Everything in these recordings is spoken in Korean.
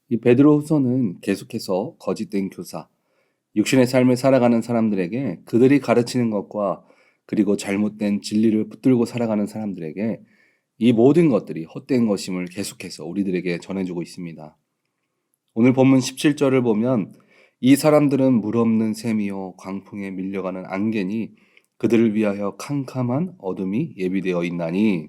이 베드로후서는 계속해서 거짓된 교사, 육신의 삶을 살아가는 사람들에게 그들이 가르치는 것과 그리고 잘못된 진리를 붙들고 살아가는 사람들에게 이 모든 것들이 헛된 것임을 계속해서 우리들에게 전해주고 있습니다. 오늘 본문 17절을 보면 이 사람들은 물 없는 샘이요 광풍에 밀려가는 안개니 그들을 위하여 캄캄한 어둠이 예비되어 있나니.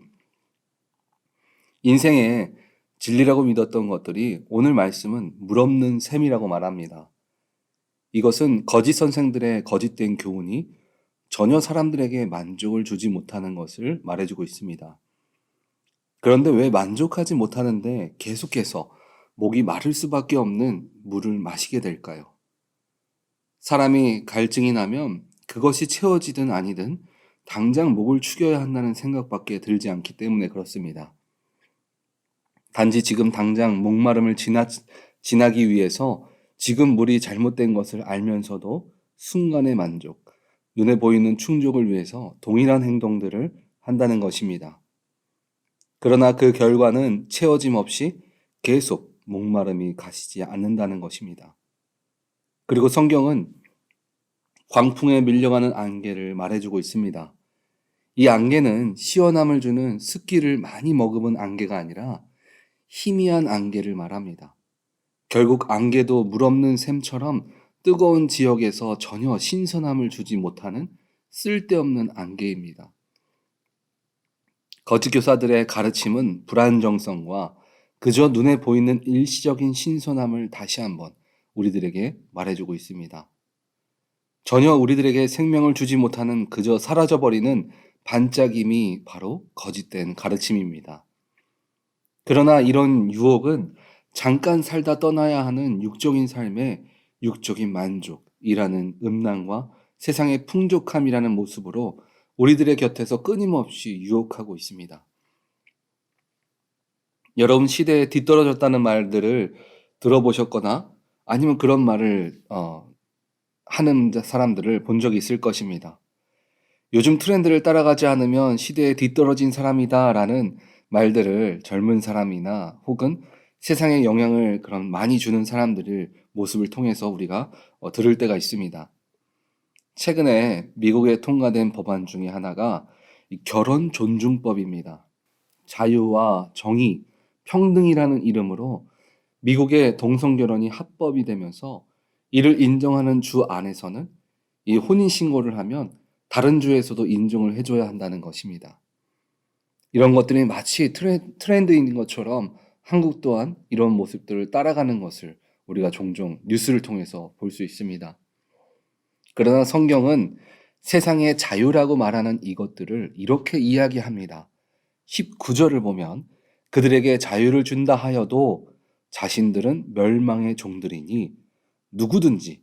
인생에 진리라고 믿었던 것들이 오늘 말씀은 물 없는 샘이라고 말합니다. 이것은 거짓 선생들의 거짓된 교훈이 전혀 사람들에게 만족을 주지 못하는 것을 말해주고 있습니다. 그런데 왜 만족하지 못하는데 계속해서 목이 마를 수밖에 없는 물을 마시게 될까요? 사람이 갈증이 나면 그것이 채워지든 아니든 당장 목을 축여야 한다는 생각밖에 들지 않기 때문에 그렇습니다. 단지 지금 당장 목마름을 지나기 위해서 지금 물이 잘못된 것을 알면서도 순간의 만족, 눈에 보이는 충족을 위해서 동일한 행동들을 한다는 것입니다. 그러나 그 결과는 채워짐 없이 계속 목마름이 가시지 않는다는 것입니다. 그리고 성경은 광풍에 밀려가는 안개를 말해주고 있습니다. 이 안개는 시원함을 주는 습기를 많이 머금은 안개가 아니라 희미한 안개를 말합니다. 결국 안개도 물 없는 샘처럼 뜨거운 지역에서 전혀 신선함을 주지 못하는 쓸데없는 안개입니다. 거짓 교사들의 가르침은 불안정성과 그저 눈에 보이는 일시적인 신선함을 다시 한번 우리들에게 말해주고 있습니다. 전혀 우리들에게 생명을 주지 못하는 그저 사라져버리는 반짝임이 바로 거짓된 가르침입니다. 그러나 이런 유혹은 잠깐 살다 떠나야 하는 육적인 삶의 육적인 만족이라는 음란과 세상의 풍족함이라는 모습으로 우리들의 곁에서 끊임없이 유혹하고 있습니다. 여러분 시대에 뒤떨어졌다는 말들을 들어보셨거나 아니면 그런 말을 하는 사람들을 본 적이 있을 것입니다. 요즘 트렌드를 따라가지 않으면 시대에 뒤떨어진 사람이다 라는 말들을 젊은 사람이나 혹은 세상에 영향을 그런 많이 주는 사람들의 모습을 통해서 우리가 들을 때가 있습니다. 최근에 미국에 통과된 법안 중에 하나가 이 결혼 존중법입니다. 자유와 정의, 평등이라는 이름으로 미국의 동성결혼이 합법이 되면서 이를 인정하는 주 안에서는 이 혼인신고를 하면 다른 주에서도 인정을 해줘야 한다는 것입니다. 이런 것들이 마치 트렌드인 것처럼 한국 또한 이런 모습들을 따라가는 것을 우리가 종종 뉴스를 통해서 볼 수 있습니다. 그러나 성경은 세상의 자유라고 말하는 이것들을 이렇게 이야기합니다. 19절을 보면 그들에게 자유를 준다 하여도 자신들은 멸망의 종들이니 누구든지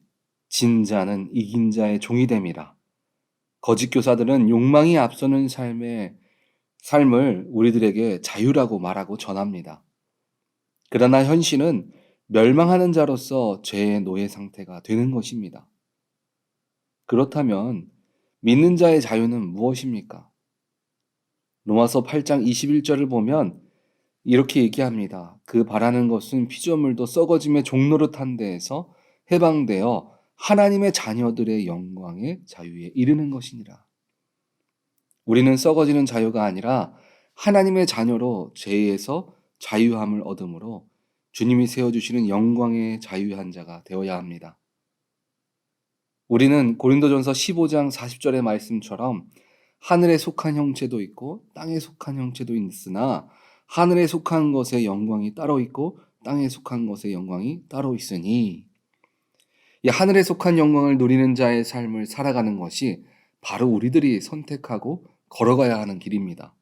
진 자는 이긴 자의 종이 됨이라. 거짓 교사들은 욕망이 앞서는 삶을 우리들에게 자유라고 말하고 전합니다. 그러나 현실은 멸망하는 자로서 죄의 노예 상태가 되는 것입니다. 그렇다면 믿는 자의 자유는 무엇입니까? 로마서 8장 21절을 보면 이렇게 얘기합니다. 그 바라는 것은 피조물도 썩어짐의 종노릇한 데에서 해방되어 하나님의 자녀들의 영광의 자유에 이르는 것이니라. 우리는 썩어지는 자유가 아니라 하나님의 자녀로 죄에서 자유함을 얻음으로 주님이 세워주시는 영광의 자유한 자가 되어야 합니다. 우리는 고린도전서 15장 40절의 말씀처럼 하늘에 속한 형체도 있고 땅에 속한 형체도 있으나 하늘에 속한 것의 영광이 따로 있고 땅에 속한 것의 영광이 따로 있으니, 이 하늘에 속한 영광을 누리는 자의 삶을 살아가는 것이 바로 우리들이 선택하고 걸어가야 하는 길입니다.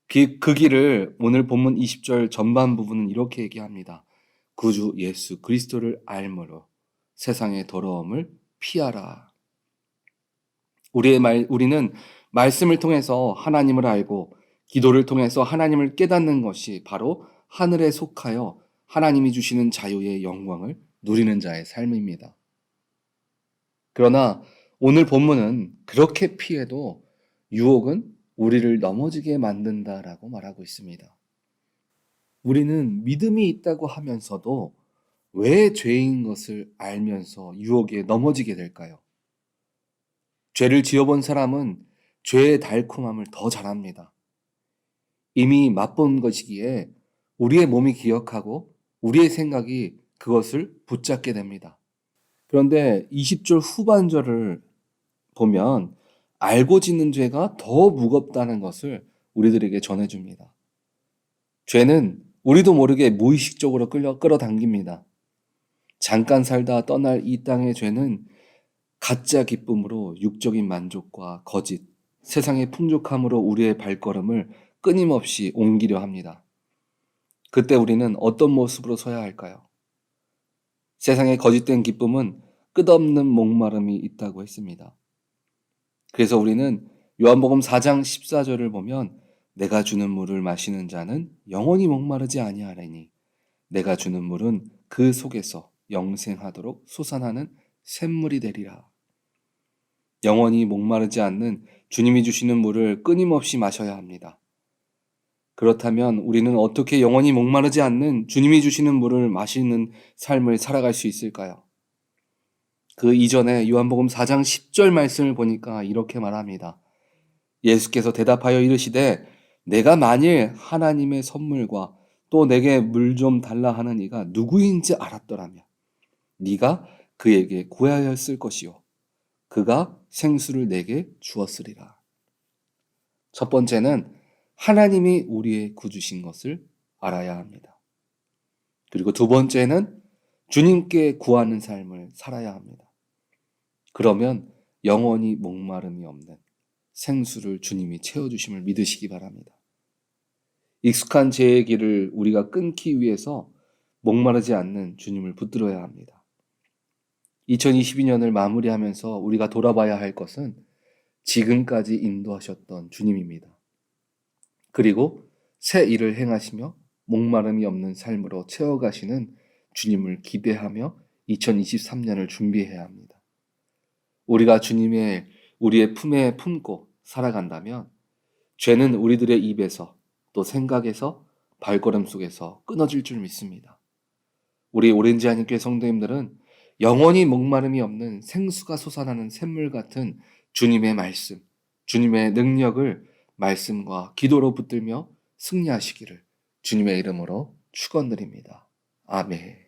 그 길을 오늘 본문 20절 전반 부분은 이렇게 얘기합니다. 구주 예수 그리스도를 알므로 세상의 더러움을 피하라. 우리는 말씀을 통해서 하나님을 알고 기도를 통해서 하나님을 깨닫는 것이 바로 하늘에 속하여 하나님이 주시는 자유의 영광을 누리는 자의 삶입니다. 그러나 오늘 본문은 그렇게 피해도 유혹은 우리를 넘어지게 만든다라고 말하고 있습니다. 우리는 믿음이 있다고 하면서도 왜 죄인 것을 알면서 유혹에 넘어지게 될까요? 죄를 지어본 사람은 죄의 달콤함을 더 잘 압니다. 이미 맛본 것이기에 우리의 몸이 기억하고 우리의 생각이 그것을 붙잡게 됩니다. 그런데 20절 후반절을 보면 알고 짓는 죄가 더 무겁다는 것을 우리들에게 전해줍니다. 죄는 우리도 모르게 무의식적으로 끌어당깁니다. 잠깐 살다 떠날 이 땅의 죄는 가짜 기쁨으로 육적인 만족과 거짓, 세상의 풍족함으로 우리의 발걸음을 끊임없이 옮기려 합니다. 그때 우리는 어떤 모습으로 서야 할까요? 세상의 거짓된 기쁨은 끝없는 목마름이 있다고 했습니다. 그래서 우리는 요한복음 4장 14절을 보면 내가 주는 물을 마시는 자는 영원히 목마르지 아니하리니 내가 주는 물은 그 속에서 영생하도록 솟아나는 샘물이 되리라. 영원히 목마르지 않는 주님이 주시는 물을 끊임없이 마셔야 합니다. 그렇다면 우리는 어떻게 영원히 목마르지 않는 주님이 주시는 물을 마시는 삶을 살아갈 수 있을까요? 그 이전에 요한복음 4장 10절 말씀을 보니까 이렇게 말합니다. 예수께서 대답하여 이르시되 내가 만일 하나님의 선물과 또 내게 물 좀 달라 하는 이가 누구인지 알았더라면 네가 그에게 구하였을 것이요 그가 생수를 내게 주었으리라. 첫 번째는 하나님이 우리의 구주신 것을 알아야 합니다. 그리고 두 번째는 주님께 구하는 삶을 살아야 합니다. 그러면 영원히 목마름이 없는 생수를 주님이 채워주심을 믿으시기 바랍니다. 익숙한 죄의 길을 우리가 끊기 위해서 목마르지 않는 주님을 붙들어야 합니다. 2022년을 마무리하면서 우리가 돌아봐야 할 것은 지금까지 인도하셨던 주님입니다. 그리고 새 일을 행하시며 목마름이 없는 삶으로 채워가시는 주님을 기대하며 2023년을 준비해야 합니다. 우리가 우리의 품에 품고 살아간다면 죄는 우리들의 입에서 또 생각에서 발걸음 속에서 끊어질 줄 믿습니다. 우리 오렌지 한인교회 성도님들은 영원히 목마름이 없는 생수가 솟아나는 샘물 같은 주님의 말씀, 주님의 능력을 말씀과 기도로 붙들며 승리하시기를 주님의 이름으로 축원드립니다. 아멘.